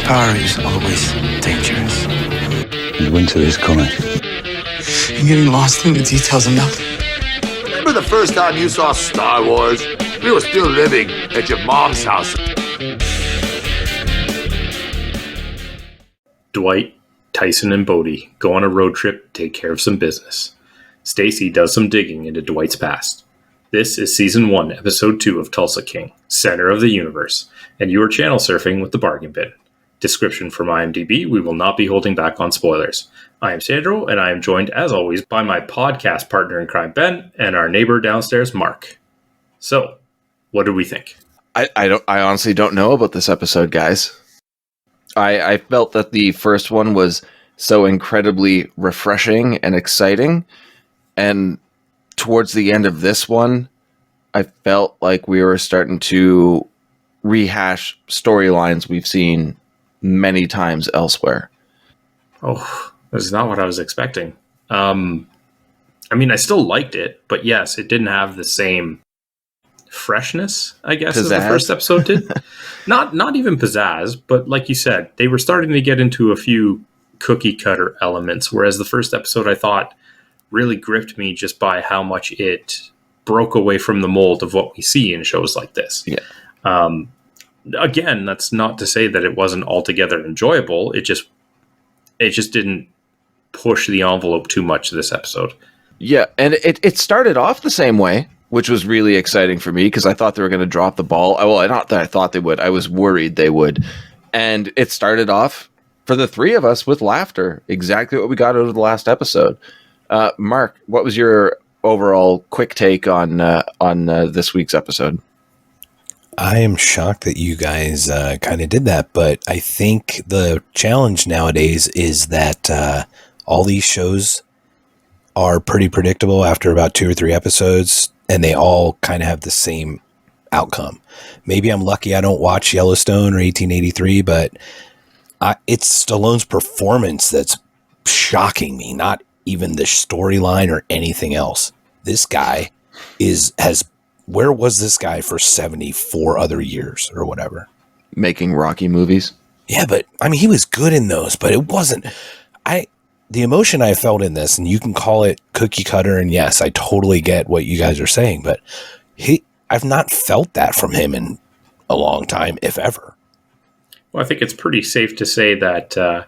Power is always dangerous. And winter is coming. I'm getting lost in the details of nothing. Remember the first time you saw Star Wars? We were still living at your mom's house. Dwight, Tyson, and Bodhi go on a road trip to take care of some business. Stacy does some digging into Dwight's past. This is Season 1, Episode 2 of Tulsa King, Center of the Universe, and you are channel surfing with the Bargain Bin. Description from IMDB, we will not be holding back on spoilers. I am Sandro, and I am joined, as always, by my podcast partner in crime, Ben, and our neighbor downstairs, Mark. So, what do we think? I honestly don't know about this episode, guys. I felt that the first one was so incredibly refreshing and exciting, and towards the end of this one, I felt like we were starting to rehash storylines we've seen many times elsewhere. Oh, this is not what I was expecting. I mean, I still liked it, but yes, it didn't have the same freshness, I guess, as the first episode did. Not even pizzazz, but like you said, they were starting to get into a few cookie cutter elements, whereas the first episode, I thought, really gripped me just by how much it broke away from the mold of what we see in shows like this. Yeah. Again, that's not to say that it wasn't altogether enjoyable. It just didn't push the envelope too much this episode. Yeah, and it started off the same way, which was really exciting for me because I thought they were going to drop the ball. Well, not that I thought they would. I was worried they would. And it started off for the three of us with laughter. Exactly what we got out of the last episode. Mark, what was your overall quick take on this week's episode? I am shocked that you guys kind of did that, but I think the challenge nowadays is that all these shows are pretty predictable after about 2 or 3 episodes, and they all kind of have the same outcome. Maybe I'm lucky I don't watch Yellowstone or 1883, but it's Stallone's performance that's shocking me, not even the storyline or anything else. This guy where was this guy for 74 other years or whatever? Making Rocky movies. Yeah, but I mean, he was good in those, but it wasn't. The emotion I felt in this, and you can call it cookie cutter, and yes, I totally get what you guys are saying, but I've not felt that from him in a long time, if ever. Well, I think it's pretty safe to say that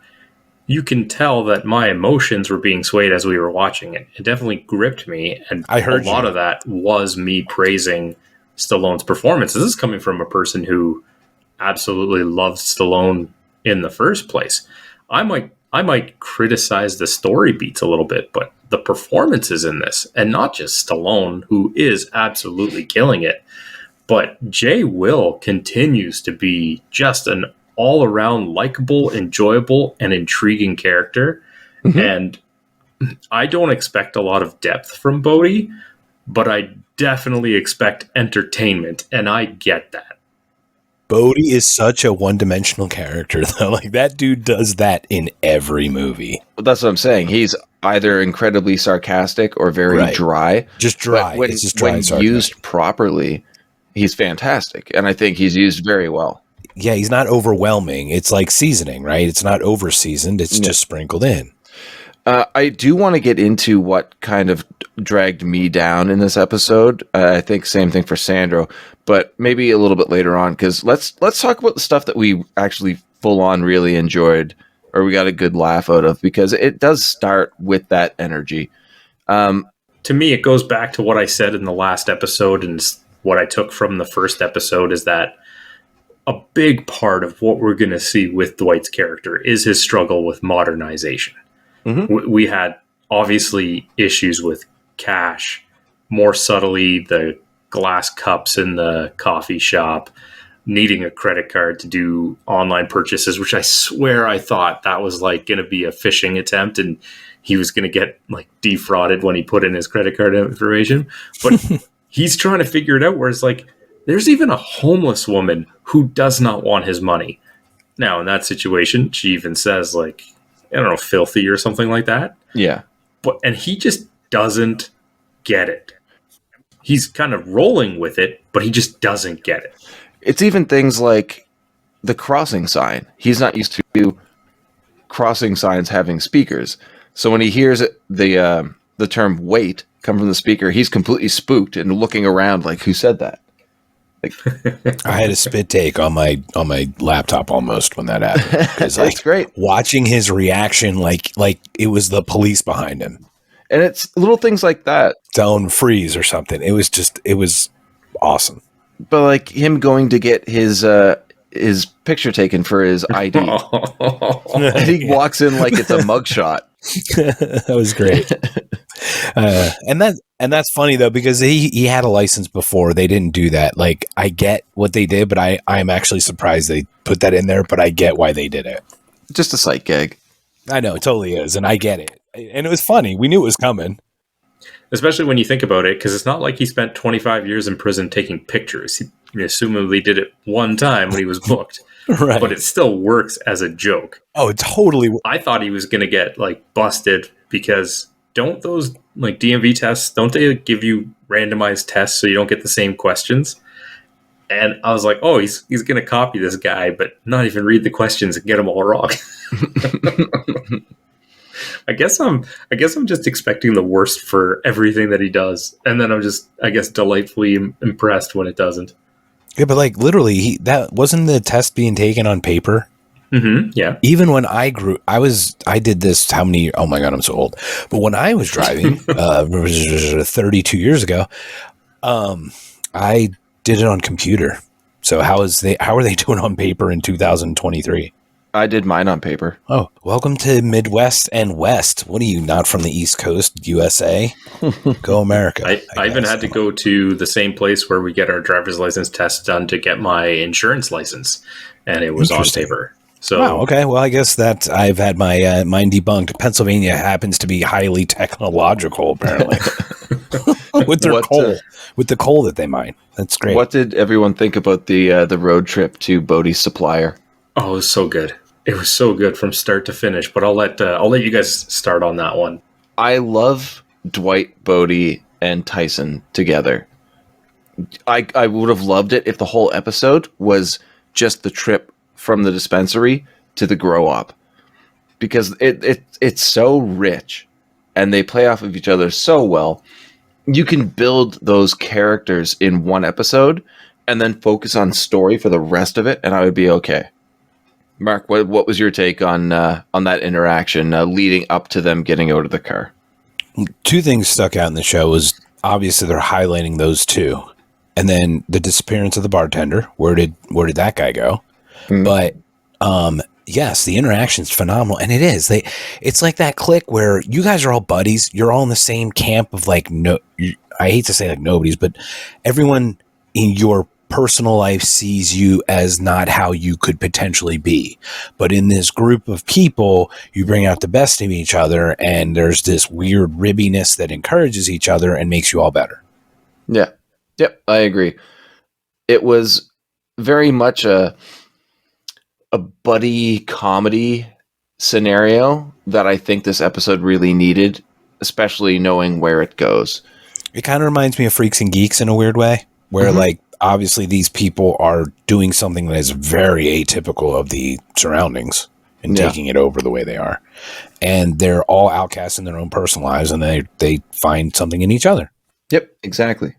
you can tell that my emotions were being swayed as we were watching it. It definitely gripped me, and I heard a lot of that was me praising Stallone's performance. This is coming from a person who absolutely loved Stallone in the first place. I might criticize the story beats a little bit, but the performances in this, and not just Stallone, who is absolutely killing it, but Jay Will continues to be just an all-around likable, enjoyable, and intriguing character. Mm-hmm. And I don't expect a lot of depth from Bodhi, but I definitely expect entertainment, and I get that. Bodhi is such a one-dimensional character, though. Like, that dude does that in every movie. Well, that's what I'm saying. He's either incredibly sarcastic or very dry. Just dry. When, it's just dry when used properly, he's fantastic. And I think he's used very well. Yeah, he's not overwhelming. It's like seasoning, right? It's not over-seasoned. It's just sprinkled in. I do want to get into what kind of dragged me down in this episode. I think same thing for Sandro, but maybe a little bit later on, because let's talk about the stuff that we actually full-on really enjoyed, or we got a good laugh out of, because it does start with that energy. To me, it goes back to what I said in the last episode, and what I took from the first episode is that a big part of what we're going to see with Dwight's character is his struggle with modernization. Mm-hmm. We had obviously issues with cash, more subtly the glass cups in the coffee shop, needing a credit card to do online purchases, which I swear I thought that was like going to be a phishing attempt and he was going to get like defrauded when he put in his credit card information. But he's trying to figure it out, where it's like, there's even a homeless woman who does not want his money. Now, in that situation, she even says, like, I don't know, filthy or something like that. Yeah. And he just doesn't get it. He's kind of rolling with it, but he just doesn't get it. It's even things like the crossing sign. He's not used to crossing signs having speakers. So when he hears the term wait come from the speaker, he's completely spooked and looking around like, who said that? Like, I had a spit take on my laptop almost when that happened. It's like, great. Watching his reaction like it was the police behind him. And it's little things like that. Don't freeze or something. It was awesome. But like him going to get his picture taken for his ID. And he walks in like it's a mugshot. That was great. And that's funny though, because he had a license before. They didn't do that. Like, I get what they did, but I'm actually surprised they put that in there, but I get why they did it. Just a sight gag. I know, it totally is, and I get it. And it was funny. We knew it was coming. Especially when you think about it, because it's not like he spent 25 years in prison taking pictures. He assumably did it one time when he was booked. Right. But it still works as a joke. Oh, it totally. I thought he was going to get like busted because don't those like DMV tests, don't they give you randomized tests so you don't get the same questions? And I was like, oh, he's going to copy this guy, but not even read the questions and get them all wrong. I guess I'm just expecting the worst for everything that he does, and then I'm just, I guess, delightfully impressed when it doesn't. Yeah, but like literally, that wasn't the test being taken on paper. Mm-hmm, yeah. Even when I did this. How many? Oh my God, I'm so old. But when I was driving, 32 years ago, I did it on computer. So how are they doing on paper in 2023? I did mine on paper. Oh, welcome to Midwest and West. What are you, not from the East Coast, USA? Go America. I even had to go to the same place where we get our driver's license test done to get my insurance license, and it was on paper. So, wow, okay. Well, I guess that I've had my mine debunked. Pennsylvania happens to be highly technological, apparently, with their coal, with the coal that they mine. That's great. What did everyone think about the road trip to Bodhi's supplier? Oh, it was so good. It was so good from start to finish. But I'll let you guys start on that one. I love Dwight, Bodhi, and Tyson together. I would have loved it if the whole episode was just the trip from the dispensary to the grow up, because it's so rich and they play off of each other so well. You can build those characters in one episode and then focus on story for the rest of it, and I would be okay. Mark, what was your take on that interaction leading up to them getting out of the car? Two things stuck out in the show was obviously they're highlighting those two, and then the disappearance of the bartender. Where did that guy go? But yes, the interaction's phenomenal, and it is. It's like that clique where you guys are all buddies. You're all in the same camp of like I hate to say like nobodies, but everyone in your personal life sees you as not how you could potentially be. But in this group of people, you bring out the best of each other, and there's this weird ribbiness that encourages each other and makes you all better. Yeah. Yep, I agree. It was very much a buddy comedy scenario that I think this episode really needed, especially knowing where it goes. It kind of reminds me of Freaks and Geeks in a weird way, where like obviously these people are doing something that is very atypical of the surroundings and taking it over the way they are. And they're all outcasts in their own personal lives, and they find something in each other. Yep, exactly.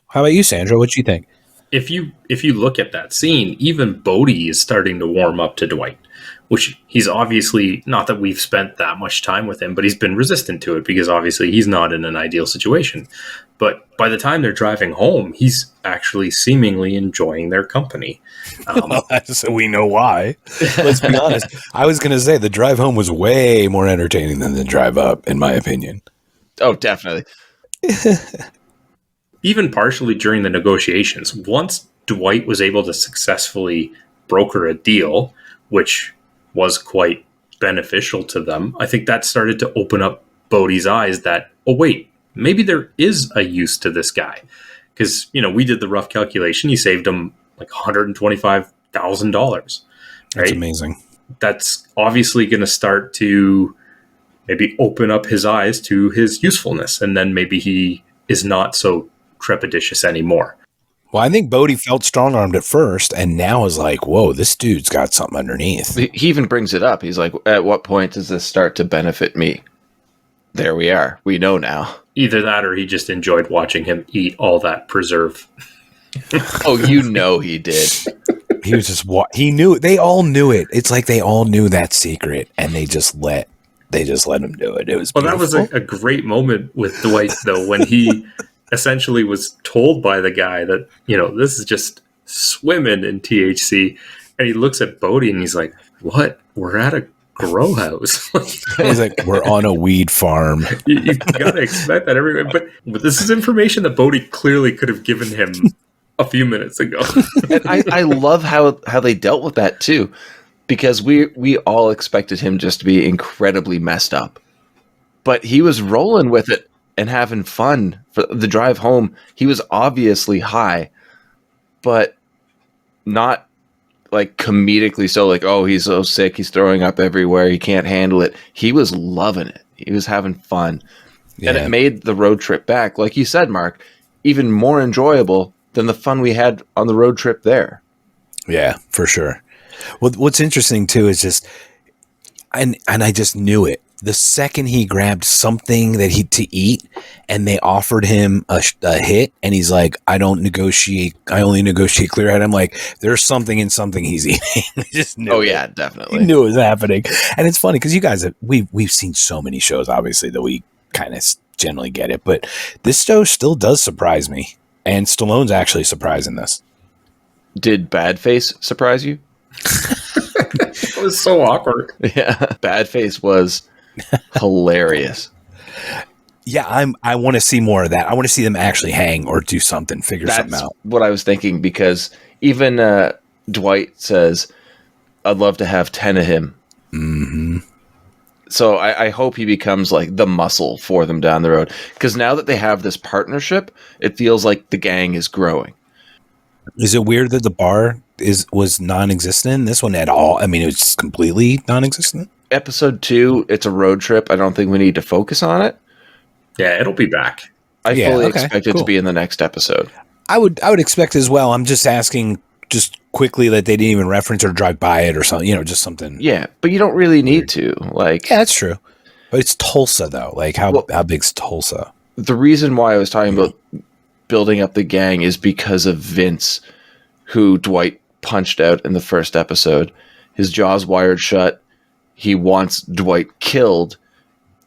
How about you, Sandra? What do you think? If you look at that scene, even Bodhi is starting to warm up to Dwight, which he's obviously, not that we've spent that much time with him, but he's been resistant to it because obviously he's not in an ideal situation. But by the time they're driving home, he's actually seemingly enjoying their company. So we know why. Let's be honest. I was going to say the drive home was way more entertaining than the drive up, in my opinion. Oh, definitely. Even partially during the negotiations, once Dwight was able to successfully broker a deal, which was quite beneficial to them, I think that started to open up Bodhi's eyes that, oh, wait, maybe there is a use to this guy. Because, we did the rough calculation. He saved him like $125,000. Right? That's amazing. That's obviously going to start to maybe open up his eyes to his usefulness. And then maybe he is not so trepidatious anymore. Well, I think Bodhi felt strong-armed at first, and now is like, whoa, this dude's got something underneath. He even brings it up. He's like, at what point does this start to benefit me? There we are. We know now. Either that or he just enjoyed watching him eat all that preserve. Oh, you know he did. He was just he knew. They all knew it. It's like they all knew that secret, and they just let him do it. It was beautiful. That was a great moment with Dwight, though, when he essentially was told by the guy that, this is just swimming in THC. And he looks at Bodhi and he's like, what? We're at a grow house. He's like, we're on a weed farm. You got to expect that everywhere. But this is information that Bodhi clearly could have given him a few minutes ago. And I love how they dealt with that, too. Because we all expected him just to be incredibly messed up. But he was rolling with it and having fun. For the drive home, he was obviously high, but not like comedically so, like, oh, he's so sick, he's throwing up everywhere, he can't handle it. He was loving it. He was having fun. Yeah. And it made the road trip back, like you said, Mark, even more enjoyable than the fun we had on the road trip there. Yeah, for sure. Well, what's interesting too is just, and I just knew it. The second he grabbed something to eat, and they offered him a hit, and he's like, "I don't negotiate. I only negotiate clear head." I'm like, "There's something in something he's eating." I just knew. Oh yeah, definitely. He knew it was happening, and it's funny because you guys we've seen so many shows, obviously, that we kind of generally get it, but this show still does surprise me, and Stallone's actually surprising this. Did Badface surprise you? It was so awkward. Yeah, Badface was hilarious. Yeah, I want to see more of that. I want to see them actually hang or do something, figure something out. That's what I was thinking, because even Dwight says, I'd love to have 10 of him. Mm-hmm. So I hope he becomes like the muscle for them down the road. Because now that they have this partnership, it feels like the gang is growing. Is it weird that the bar was non-existent in this one at all? I mean, it was completely non-existent. Episode 2, it's a road trip. I don't think we need to focus on it. Yeah, it'll be back. I fully expect it to be in the next episode. I would expect as well. I'm just asking just quickly that they didn't even reference or drive by it or something, just something. Yeah, but you don't really need to. Like, yeah, that's true. But it's Tulsa though. Like how big's Tulsa? The reason why I was talking about building up the gang is because of Vince, who Dwight punched out in the first episode. His jaw's wired shut. He wants Dwight killed.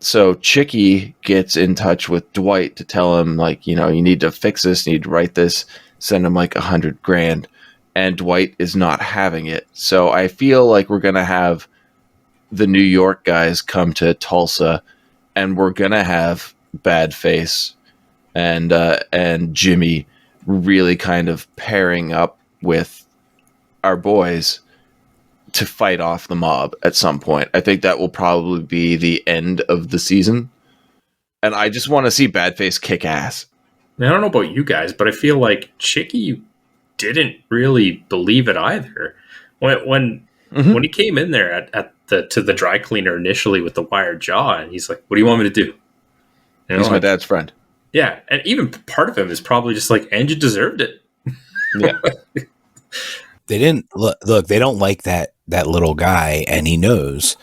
So Chicky gets in touch with Dwight to tell him, like, you need to fix this, you need to write this, send him like $100,000. And Dwight is not having it. So I feel like we're going to have the New York guys come to Tulsa, and we're going to have Badface and Jimmy really kind of pairing up with our boys to fight off the mob at some point. I think that will probably be the end of the season. And I just want to see Badface kick ass. Now, I don't know about you guys, but I feel like Chicky didn't really believe it either. When he came in there to the dry cleaner initially with the wired jaw, and he's like, "What do you want me to do?" He's my dad's friend. Yeah, and even part of him is probably just like, "And you deserved it." Yeah. They didn't look. They don't like that little guy, and he knows.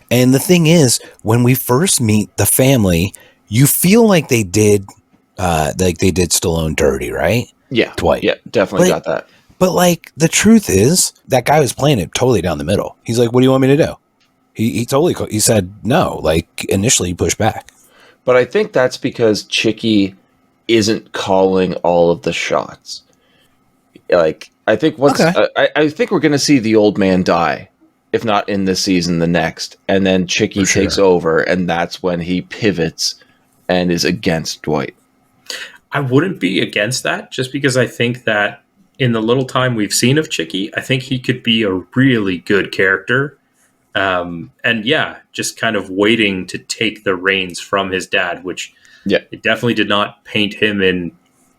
And the thing is, when we first meet the family, you feel like they did Stallone dirty, right? Yeah, Dwight. Yeah, definitely got that. But like the truth is, that guy was playing it totally down the middle. He's like, "What do you want me to do?" He said no. Like initially, he pushed back. But I think that's because Chicky isn't calling all of the shots. Like, I think I think we're going to see the old man die, if not in this season, the next, and then Chicky takes over, and that's when he pivots and is against Dwight. I wouldn't be against that, just because I think that in the little time we've seen of Chicky, I think he could be a really good character. And yeah, just kind of waiting to take the reins from his dad, which it definitely did not paint him in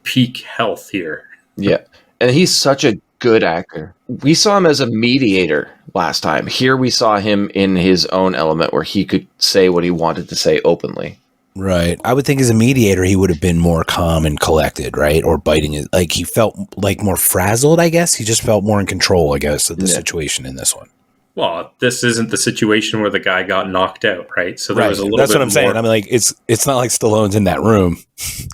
peak health here. Yeah. And he's such a good actor. We saw him as a mediator last time. Here we saw him in his own element where he could say what he wanted to say openly. Right. I would think as a mediator, he would have been more calm and collected, right? Or biting it. Like he felt like more frazzled, I guess. He just felt more in control, I guess, of the situation in this one. Well, this isn't the situation where the guy got knocked out, right? So there was a little That's bit what I'm saying. I mean, like, it's not like Stallone's in that room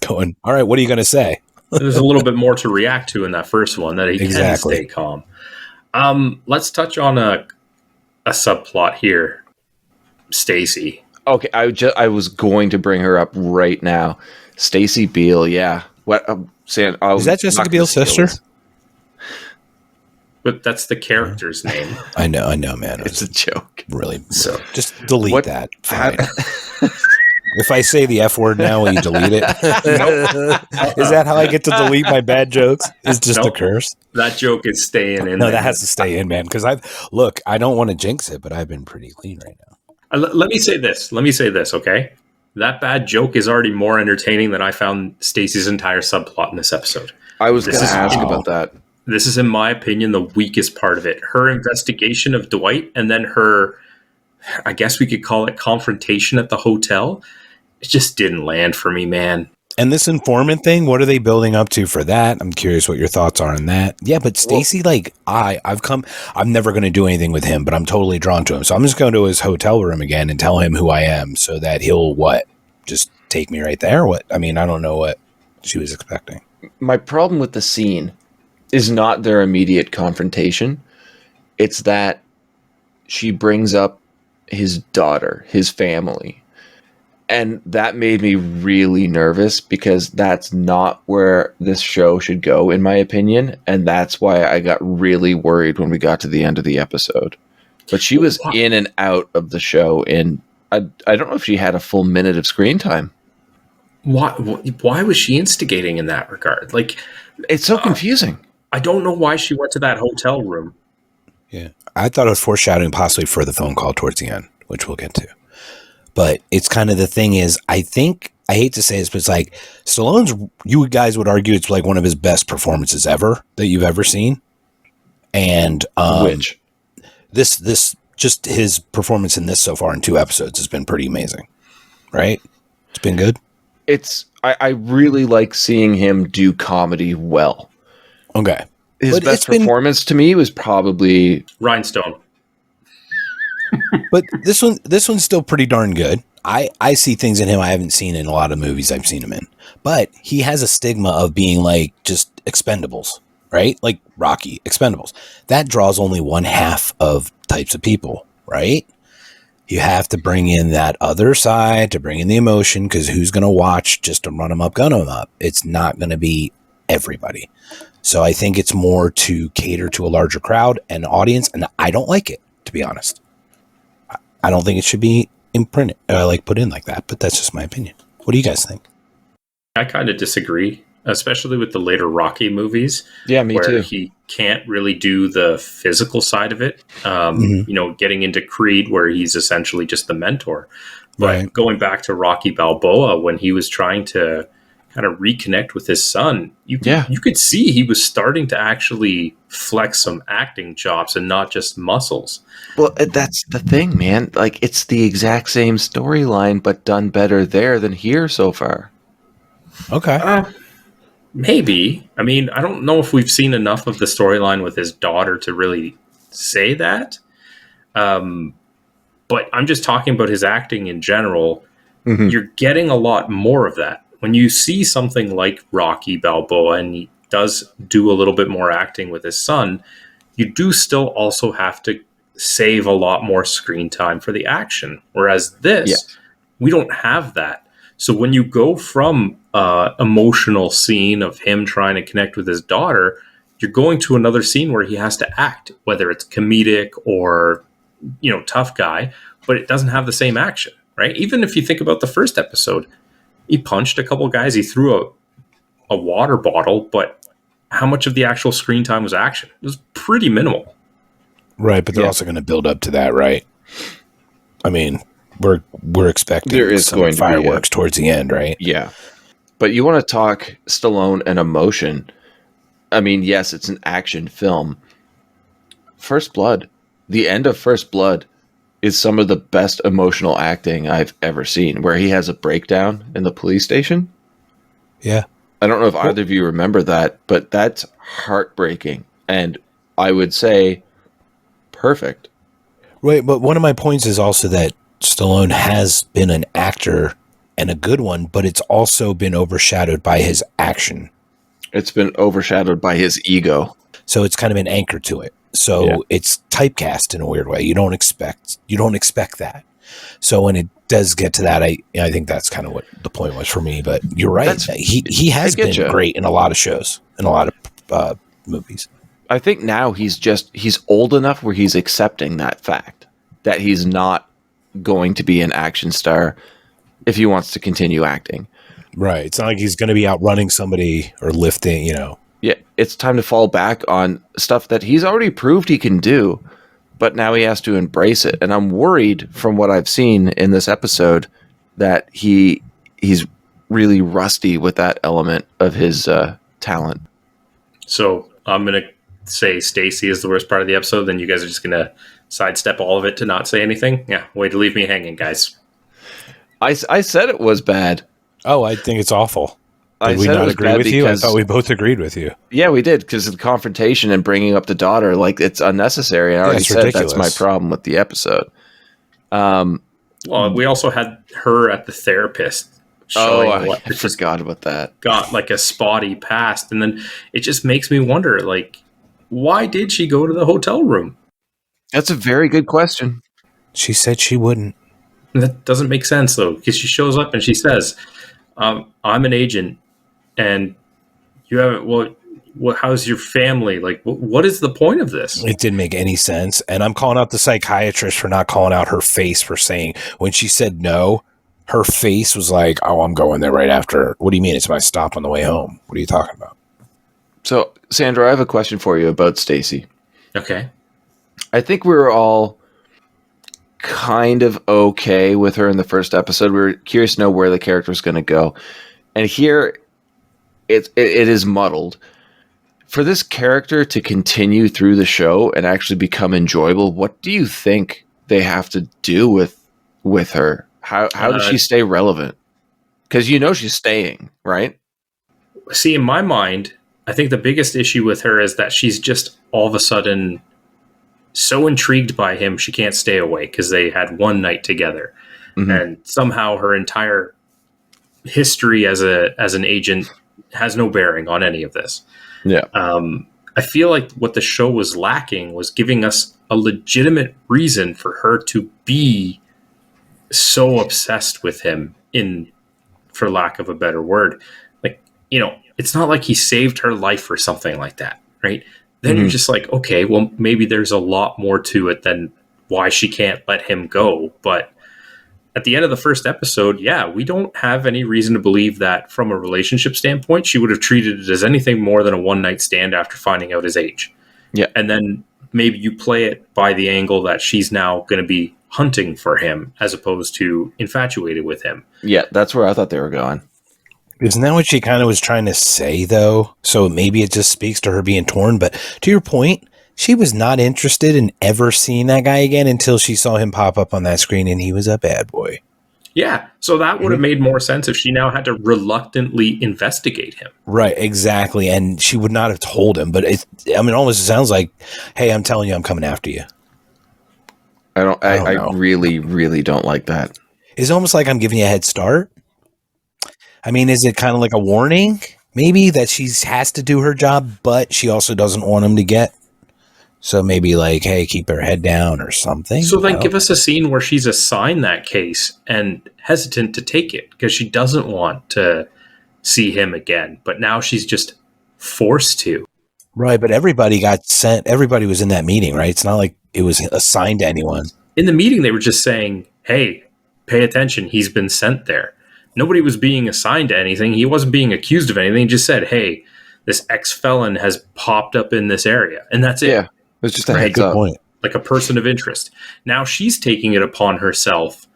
going, all right, what are you going to say? There's a little bit more to react to in that first one that he can stay calm. Let's touch on a subplot here. Stacy. Okay, I was going to bring her up right now. Stacy Beale, yeah. What? Saying, Is that Jessica Biel's sister? But that's the character's name. I know, man. It's a joke. Really. So just delete that. Fine. If I say the F word now, will you delete it? Nope. Is that how I get to delete my bad jokes? Is just a curse? That joke is staying in. No, that has to stay in, man. Because I don't want to jinx it, but I've been pretty clean right now. Let me say this, okay? That bad joke is already more entertaining than I found Stacy's entire subplot in this episode. I was going to ask about that. This is, in my opinion, the weakest part of it. Her investigation of Dwight and then her, I guess we could call it confrontation at the hotel. It just didn't land for me, man. And this informant thing, what are they building up to for that? I'm curious what your thoughts are on that. Yeah, but Stacy, I'm never going to do anything with him, but I'm totally drawn to him. So I'm just going to his hotel room again and tell him who I am so that he'll just take me right there? What? I mean, I don't know what she was expecting. My problem with the scene is not their immediate confrontation. It's that she brings up his daughter, his family. And that made me really nervous because that's not where this show should go, in my opinion. And that's why I got really worried when we got to the end of the episode. But she was in and out of the show, and I don't know if she had a full minute of screen time. Why was she instigating in that regard? Like, it's so confusing. I don't know why she went to that hotel room. Yeah. I thought it was foreshadowing possibly for the phone call towards the end, which we'll get to. But it's kind of the thing is, I hate to say this, but it's like Stallone's, you guys would argue it's like one of his best performances ever that you've ever seen. And which this just his performance in this so far in 2 episodes has been pretty amazing, right? It's been good. I really like seeing him do comedy well. Okay. His best performance to me was probably Rhinestone. But this one's still pretty darn good. I see things in him I haven't seen in a lot of movies I've seen him in. But he has a stigma of being like just Expendables, right? Like Rocky, Expendables. That draws only one half of types of people, right? You have to bring in that other side to bring in the emotion, because who's going to watch just to run them up, gun them up? It's not going to be everybody. So I think it's more to cater to a larger crowd and audience, and I don't like it, to be honest. I don't think it should be imprinted, put in like that, but that's just my opinion. What do you guys think? I kind of disagree, especially with the later Rocky movies. Yeah, me too. He can't really do the physical side of it. Getting into Creed, where he's essentially just the mentor. But going back to Rocky Balboa, when he was trying to kind of reconnect with his son, you could see he was starting to actually flex some acting chops and not just muscles. Well, that's the thing, man. Like, it's the exact same storyline, but done better there than here so far. Okay. Maybe. I mean, I don't know if we've seen enough of the storyline with his daughter to really say that. But I'm just talking about his acting in general. Mm-hmm. You're getting a lot more of that. When you see something like Rocky Balboa and he does do a little bit more acting with his son, you do still also have to save a lot more screen time for the action. Whereas this, we don't have that. So when you go from emotional scene of him trying to connect with his daughter, you're going to another scene where he has to act, whether it's comedic or, tough guy, but it doesn't have the same action, right? Even if you think about the first episode, he punched a couple guys, he threw a water bottle, but how much of the actual screen time was action? It was pretty minimal. Right, but they're also going to build up to that, right? I mean, we're expecting there is some going fireworks towards the end, right? Yeah. But you want to talk Stallone and emotion. I mean, yes, it's an action film. First Blood, the end of First Blood, is some of the best emotional acting I've ever seen, where he has a breakdown in the police station. Yeah. I don't know if either of you remember that, but that's heartbreaking. And I would say perfect. Right, but one of my points is also that Stallone has been an actor and a good one, but it's also been overshadowed by his action. It's been overshadowed by his ego. So it's kind of an anchor to it. So it's typecast in a weird way. You don't expect that. So when it does get to that, I think that's kind of what the point was for me. But you're right. He has been great in a lot of shows, in a lot of movies. I think now he's old enough where he's accepting that fact that he's not going to be an action star if he wants to continue acting. Right. It's not like he's going to be outrunning somebody or lifting, Yeah, it's time to fall back on stuff that he's already proved he can do, but now he has to embrace it. And I'm worried from what I've seen in this episode that he's really rusty with that element of his talent. So I'm going to say Stacy is the worst part of the episode, then you guys are just going to sidestep all of it to not say anything? Yeah, way to leave me hanging, guys. I said it was bad. Oh, I think it's awful. Did we not agree with you? I thought we both agreed with you. Yeah, we did, because the confrontation and bringing up the daughter, like, it's unnecessary. I already said ridiculous. That's my problem with the episode. Well, we also had her at the therapist. I forgot about that. Got like a spotty past, and then it just makes me wonder, like, why did she go to the hotel room? That's a very good question. She said she wouldn't. That doesn't make sense, though, because she shows up and she says, I'm an agent, and you haven't, how's your family? Like, what is the point of this? It didn't make any sense. And I'm calling out the psychiatrist for not calling out her face for saying, when she said no, her face was like, oh, I'm going there right after. What do you mean? It's my stop on the way home. What are you talking about? So, Sandra, I have a question for you about Stacy. Okay. I think we were all kind of okay with her in the first episode. We were curious to know where the character was going to go. And here, it is muddled. For this character to continue through the show and actually become enjoyable, what do you think they have to do with her? How does she stay relevant? Because she's staying, right? See, in my mind, I think the biggest issue with her is that she's just all of a sudden so intrigued by him she can't stay away because they had one night together. Mm-hmm. And somehow her entire history as an agent has no bearing on any of this. Yeah. I feel like what the show was lacking was giving us a legitimate reason for her to be so obsessed with him, for lack of a better word. Like, it's not like he saved her life or something like that, right? Then you're just like, okay, well, maybe there's a lot more to it than why she can't let him go. But at the end of the first episode, we don't have any reason to believe that from a relationship standpoint, she would have treated it as anything more than a one-night stand after finding out his age. Yeah. And then maybe you play it by the angle that she's now going to be hunting for him as opposed to infatuated with him. Yeah, that's where I thought they were going. Isn't that what she kind of was trying to say, though? So maybe it just speaks to her being torn. But to your point, she was not interested in ever seeing that guy again until she saw him pop up on that screen and he was a bad boy. Yeah, so that would have made more sense if she now had to reluctantly investigate him. Right, exactly. And she would not have told him. But almost sounds like, hey, I'm telling you, I'm coming after you. I really, really don't like that. It's almost like I'm giving you a head start. I mean, is it kind of like a warning, maybe, that she has to do her job, but she also doesn't want him to get? So maybe like, hey, keep her head down or something. So then give us a scene where she's assigned that case and hesitant to take it because she doesn't want to see him again. But now she's just forced to. Right, but everybody got sent. Everybody was in that meeting, right? It's not like it was assigned to anyone. In the meeting, they were just saying, hey, pay attention. He's been sent there. Nobody was being assigned to anything. He wasn't being accused of anything. He just said, hey, this ex-felon has popped up in this area. And that's it. Yeah, it was just a heads up. Point. Like a person of interest. Now she's taking it upon herself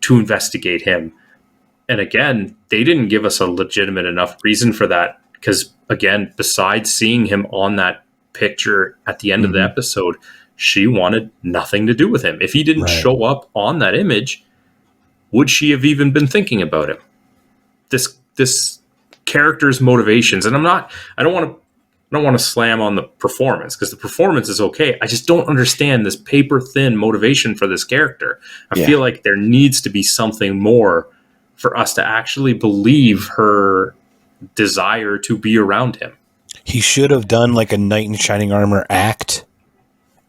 to investigate him. And again, they didn't give us a legitimate enough reason for that. Because again, besides seeing him on that picture at the end of the episode, she wanted nothing to do with him. If he didn't show up on that image, would she have even been thinking about him? This character's motivations, and I don't want to slam on the performance, because the performance is okay. I just don't understand this paper thin motivation for this character. I feel like there needs to be something more for us to actually believe her desire to be around him. He should have done like a knight in shining armor act,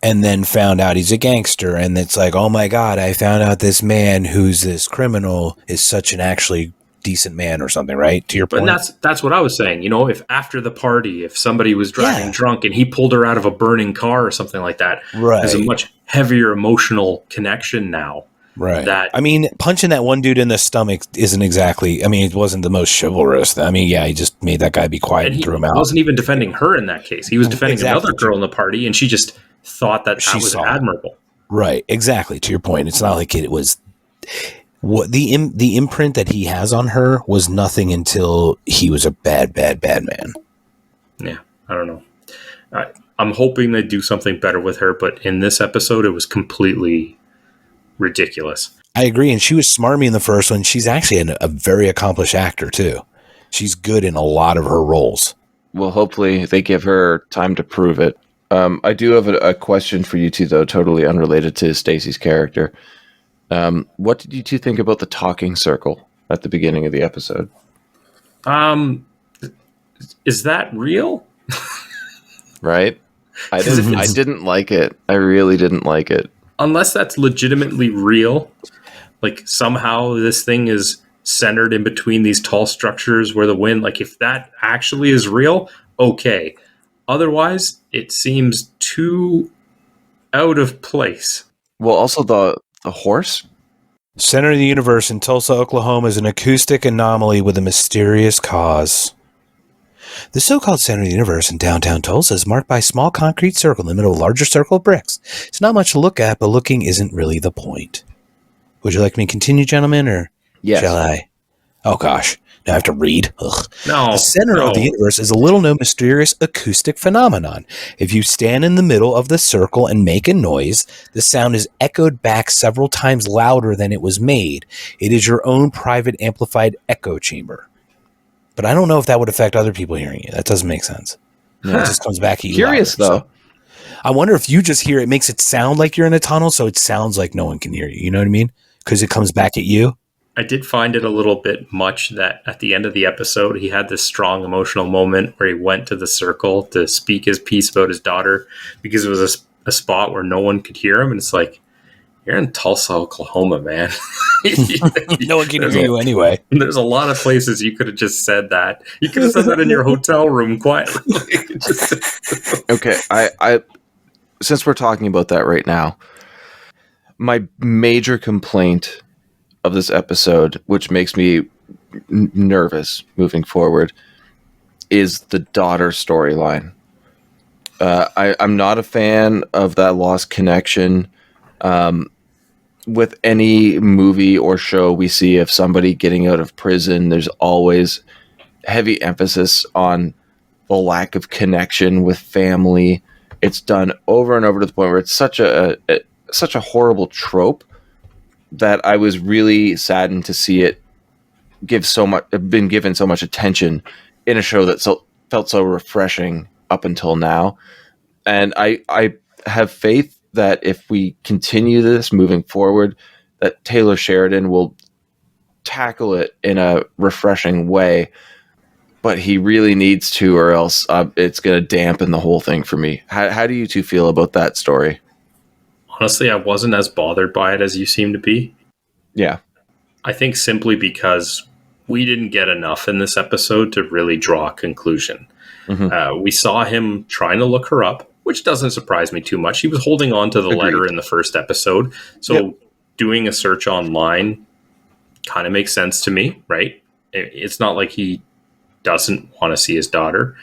and then found out he's a gangster, and it's like, oh my god, I found out this man who's this criminal is such an actually decent man or something, right? To your point. But that's what I was saying. If after the party, if somebody was driving drunk and he pulled her out of a burning car or something like that, there's a much heavier emotional connection now. Right. Punching that one dude in the stomach isn't exactly, it wasn't the most chivalrous. He just made that guy be quiet and threw him out. He wasn't even defending her in that case. He was defending another girl in the party, and she just thought that was admirable. Right. Exactly. To your point. It's not like it was what the imprint that he has on her was nothing until he was a bad man. Yeah. I don't know. I'm hoping they do something better with her, but in this episode, it was completely ridiculous. I agree, and she was smarmy in the first one. She's actually a very accomplished actor too. She's good in a lot of her roles. Well, hopefully they give her time to prove it. I do have a question for you two, though, totally unrelated to Stacy's character. What did you two think about the talking circle at the beginning of the episode? Is that real? Right? I didn't like it. I really didn't like it. Unless that's legitimately real, like somehow this thing is centered in between these tall structures where the wind, like if that actually is real, okay. Otherwise, it seems too out of place. Well, also the horse. Center of the universe in Tulsa, Oklahoma is an acoustic anomaly with a mysterious cause. The so-called center of the universe in downtown Tulsa is marked by a small concrete circle in the middle of a larger circle of bricks. It's not much to look at, but looking isn't really the point. Would you like me to continue, gentlemen, or shall I? Oh, gosh. Now I have to read. Ugh. No. The center of the universe is a little-known mysterious acoustic phenomenon. If you stand in the middle of the circle and make a noise, the sound is echoed back several times louder than it was made. It is your own private amplified echo chamber. But I don't know if that would affect other people hearing you. That doesn't make sense. Yeah. It just comes back at you. Curious, louder, though. So. I wonder if you just hear it makes it sound like you're in a tunnel, so it sounds like no one can hear you. You know what I mean? Because it comes back at you. I did find it a little bit much that at the end of the episode, he had this strong emotional moment where he went to the circle to speak his piece about his daughter because it was a spot where no one could hear him. And it's like, you're in Tulsa, Oklahoma, man. No one can hear you anyway. There's a lot of places you could have just said that. You could have said that in your hotel room quietly. Okay, I since we're talking about that right now, my major complaint of this episode, which makes me nervous moving forward, is the daughter storyline. I'm not a fan of that lost connection. With any movie or show we see of somebody getting out of prison, there's always heavy emphasis on the lack of connection with family. It's done over and over to the point where it's such a horrible trope that I was really saddened to see it been given so much attention in a show that felt so refreshing up until now. And I have faith that if we continue this moving forward, that Taylor Sheridan will tackle it in a refreshing way, but he really needs to, or else it's going to dampen the whole thing for me. How do you two feel about that story? Honestly, I wasn't as bothered by it as you seem to be. Yeah. I think simply because we didn't get enough in this episode to really draw a conclusion. Mm-hmm. We saw him trying to look her up, which doesn't surprise me too much. He was holding on to the letter in the first episode. So doing a search online kind of makes sense to me, right? It's not like he doesn't want to see his daughter.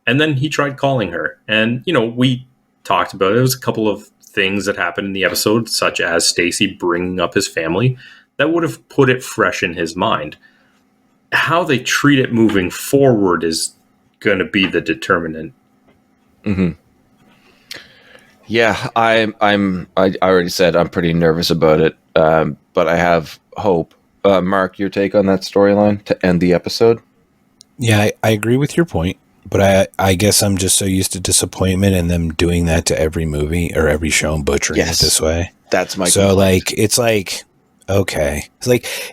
And then he tried calling her. And, we talked about it. There was a couple of things that happened in the episode, such as Stacy bringing up his family, that would have put it fresh in his mind. How they treat it moving forward is going to be the determinant. Mm-hmm. Yeah, I already said I'm pretty nervous about it, but I have hope. Mark, your take on that storyline to end the episode? Yeah, I agree with your point, but I guess I'm just so used to disappointment and them doing that to every movie or every show and butchering it this way. That's my So complaint. like it's like okay,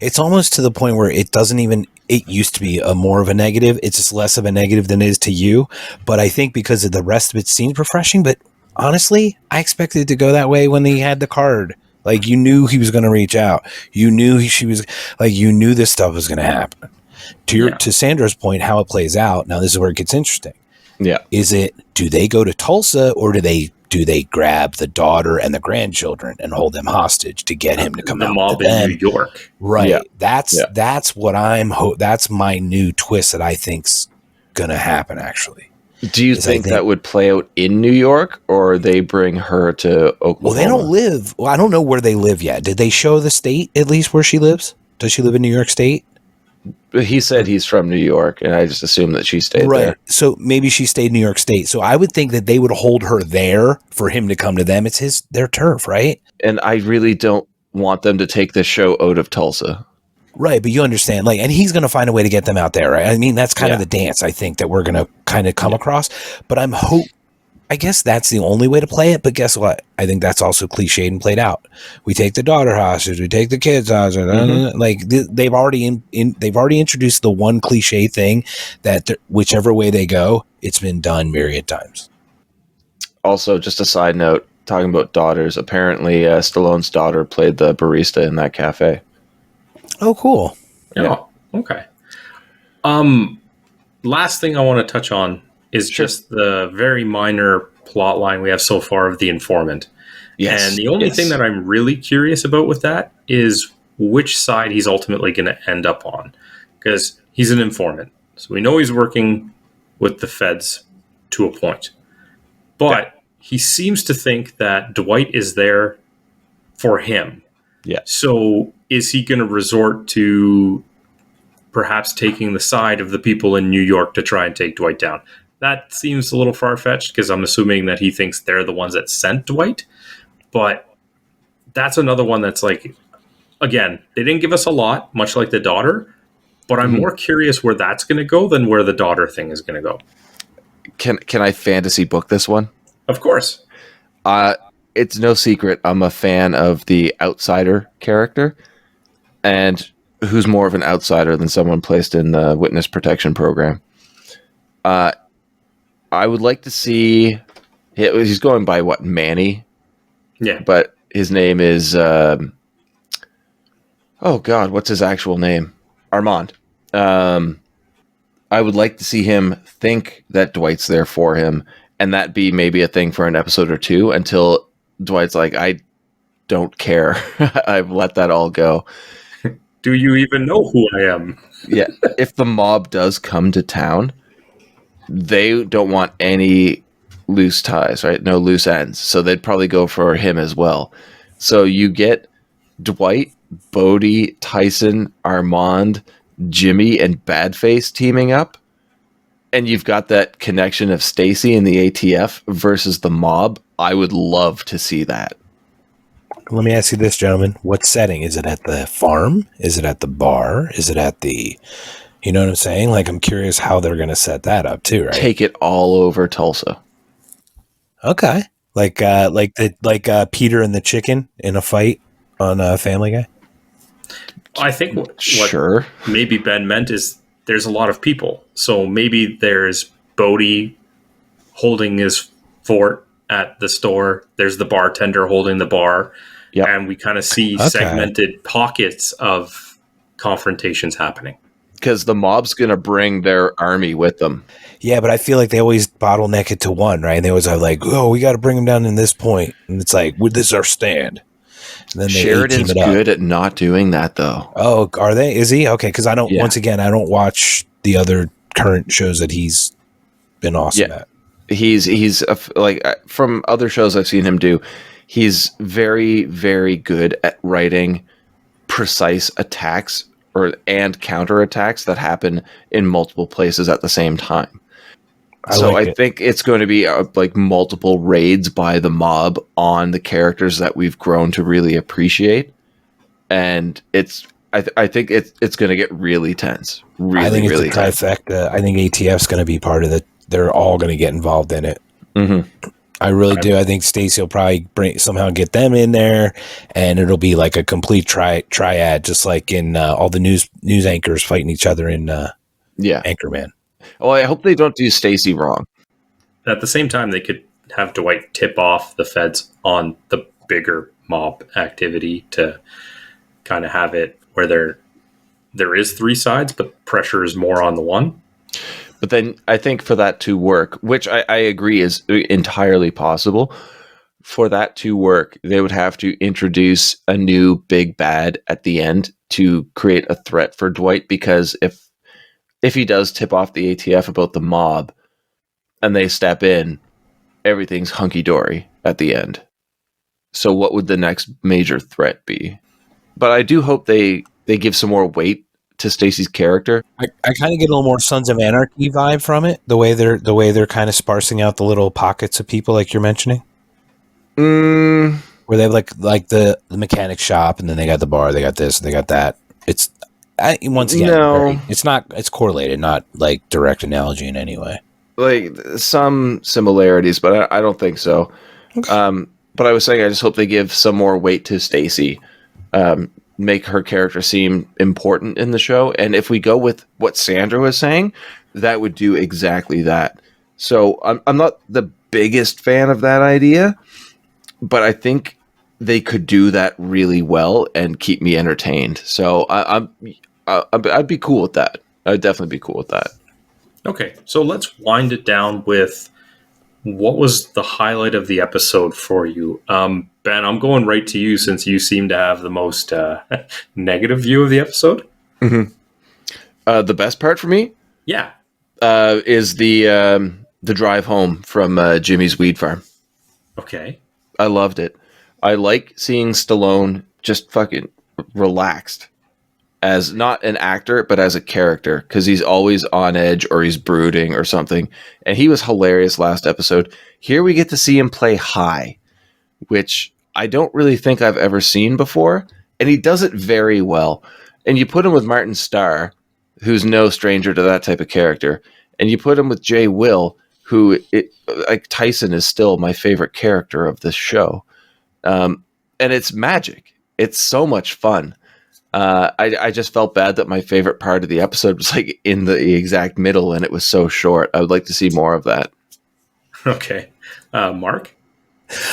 it's almost to the point where it doesn't even. It used to be a more of a negative. It's just less of a negative than it is to you. But I think because of the rest of it seems refreshing. But honestly, I expected it to go that way when he had the card. Like you knew he was going to reach out. You knew she was like you knew this stuff was going to happen. To Sandra's point, how it plays out. Now this is where it gets interesting. Yeah. Is it do they go to Tulsa or do they grab the daughter and the grandchildren and hold them hostage to get him to come the out mob to them? in New York? Right. Yeah. That's what that's my new twist that I think's gonna happen. Actually, Do you think that would play out in New York, or they bring her to Oklahoma? Well, they don't live. Well, I don't know where they live yet. Did they show the state at least where she lives? Does she live in New York State? He said he's from New York, and I just assumed that she stayed there. So maybe she stayed in New York State. So I would think that they would hold her there for him to come to them. It's their turf, right? And I really don't want them to take this show out of Tulsa. Right, but you understand, and he's going to find a way to get them out there, right? I mean, that's kind of the dance I think that we're going to kind of come across. But I guess that's the only way to play it. But guess what? I think that's also cliched and played out. We take the daughter hostage. We take the kids hostage. They've already they've already introduced the one cliche thing that whichever way they go, it's been done myriad times. Also, just a side note, talking about daughters. Apparently, Stallone's daughter played the barista in that cafe. Oh, cool. Yeah. Oh, okay. Last thing I want to touch on is just the very minor plot line we have so far of the informant. Yes. And the only thing that I'm really curious about with that is which side he's ultimately going to end up on. Because he's an informant. So we know he's working with the feds to a point. But he seems to think that Dwight is there for him. Yeah. So is he going to resort to perhaps taking the side of the people in New York to try and take Dwight down? That seems a little far-fetched because I'm assuming that he thinks they're the ones that sent Dwight. But that's another one that's like, again, they didn't give us a lot, much like the daughter, but I'm more curious where that's going to go than where the daughter thing is going to go. Can I fantasy book this one? Of course. It's no secret I'm a fan of the outsider character, and who's more of an outsider than someone placed in the witness protection program. I would like to see. He's going by what, Manny? Yeah, but his name is. Oh God, what's his actual name? Armand. I would like to see him think that Dwight's there for him, and that be maybe a thing for an episode or two until Dwight's like, I don't care. I've let that all go. Do you even know who I am? Yeah. If the mob does come to town, they don't want any loose ties, right? No loose ends. So they'd probably go for him as well. So you get Dwight, Bodhi, Tyson, Armand, Jimmy, and Badface teaming up. And you've got that connection of Stacy and the ATF versus the mob. I would love to see that. Let me ask you this, gentlemen. What setting? Is it at the farm? Is it at the bar? Is it at the... You know what I'm saying? Like, I'm curious how they're going to set that up too, right? Take it all over Tulsa. Okay. Like Peter and the chicken in a fight on Family Guy? I think what sure. maybe Ben meant is there's a lot of people. So maybe there's Bodhi holding his fort at the store. There's the bartender holding the bar. Yep. And we kind of see segmented pockets of confrontations happening. Because the mob's going to bring their army with them. Yeah, but I feel like they always bottleneck it to one, right? And they always are like, oh, we got to bring them down in this point. And it's like, this is our stand. And then Sheridan's good at not doing that, though. Oh, are they? Is he? Okay, because once again, I don't watch the other current shows that he's been awesome at. He's like, from other shows I've seen him do, he's very, very good at writing precise attacks and counterattacks that happen in multiple places at the same time. I think it's going to be like multiple raids by the mob on the characters that we've grown to really appreciate, and I think it's going to get really tense. Really, I think it's really a trifecta. I think ATF's going to be part of it. They're all going to get involved in it. Mm-hmm. I really do. I think Stacy will probably somehow get them in there, and it'll be like a complete triad, just like in all the news anchors fighting each other in Anchorman. Oh, I hope they don't do Stacy wrong. At the same time, they could have Dwight tip off the feds on the bigger mob activity to kind of have it where there is three sides, but pressure is more on the one. But then I think for that to work, which I agree is entirely possible, for that to work, they would have to introduce a new big bad at the end to create a threat for Dwight. Because if he does tip off the ATF about the mob and they step in, everything's hunky-dory at the end. So what would the next major threat be? But I do hope they give some more weight to Stacy's character. I kind of get a little more Sons of Anarchy vibe from it. The way they're kind of sparsing out the little pockets of people like you're mentioning. Where they have like the mechanic shop, and then they got the bar, they got this, they got that. It's once again, it's correlated, not like direct analogy in any way. Like some similarities, but I don't think so. Okay. But I was saying, I just hope they give some more weight to Stacy. Make her character seem important in the show. And if we go with what Sandra was saying, that would do exactly that. So I'm not the biggest fan of that idea, but I think they could do that really well and keep me entertained. So I'd be cool with that. I'd definitely be cool with that. Okay, so let's wind it down with what was the highlight of the episode for you? Ben, I'm going right to you since you seem to have the most negative view of the episode. Mm-hmm. The best part for me? Yeah. Is the drive home from Jimmy's weed farm. Okay. I loved it. I like seeing Stallone just fucking relaxed as not an actor, but as a character, because he's always on edge or he's brooding or something. And he was hilarious last episode. Here we get to see him play high, which I don't really think I've ever seen before. And he does it very well. And you put him with Martin Starr, who's no stranger to that type of character. And you put him with Jay Will, who, like Tyson, is still my favorite character of this show. And it's magic. It's so much fun. I just felt bad that my favorite part of the episode was like in the exact middle and it was so short. I would like to see more of that. Okay. Mark?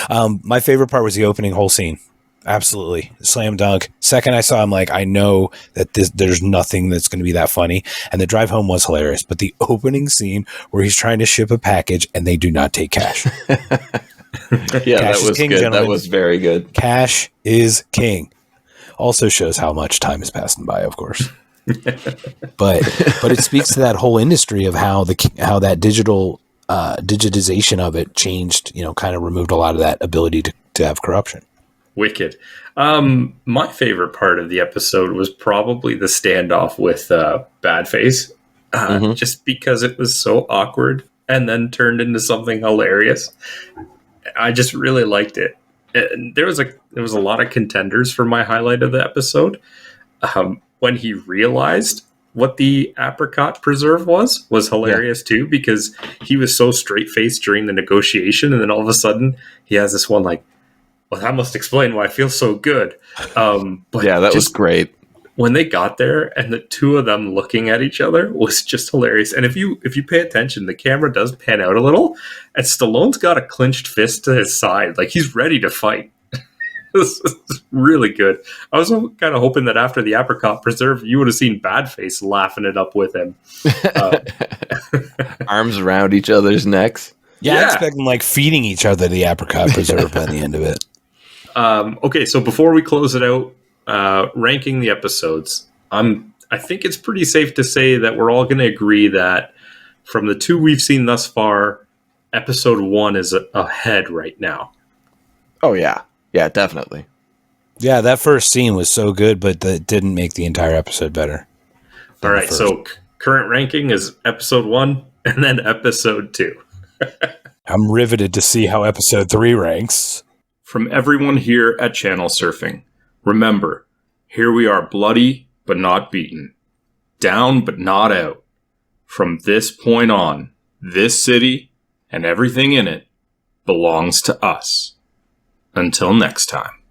My favorite part was the opening whole scene. Absolutely. Slam dunk. Second I saw him, like, I know that there's nothing that's going to be that funny. And the drive home was hilarious. But the opening scene where he's trying to ship a package and they do not take cash. Yeah, cash that was king, good. gentlemen. That was very good. Cash is king. Also shows how much time is passing by, of course. but it speaks to that whole industry of how that digital digitization of it changed, kind of removed a lot of that ability to have corruption. Wicked. My favorite part of the episode was probably the standoff with Badface, just because it was so awkward and then turned into something hilarious. I just really liked it. There was a lot of contenders for my highlight of the episode. When he realized what the apricot preserve was hilarious too, because he was so straight-faced during the negotiation, and then all of a sudden he has this one like, well, that must explain why I feel so good. But yeah, that was great. When they got there and the two of them looking at each other was just hilarious. And if you pay attention, the camera does pan out a little, and Stallone's got a clenched fist to his side, like he's ready to fight. This is really good. I was kind of hoping that after the apricot preserve, you would have seen Badface laughing it up with him. Arms around each other's necks. Yeah, I expect them like feeding each other the apricot preserve by the end of it. Okay, so before we close it out, ranking the episodes, I think it's pretty safe to say that we're all going to agree that from the two we've seen thus far, episode 1 is ahead right now. Oh yeah, definitely. Yeah, that first scene was so good, but that didn't make the entire episode better. All right, so current ranking is episode 1 And then episode 2. I'm riveted to see how episode 3 ranks. From everyone here at Channel Surfing, remember, here we are bloody but not beaten, down but not out. From this point on, this city and everything in it belongs to us. Until next time.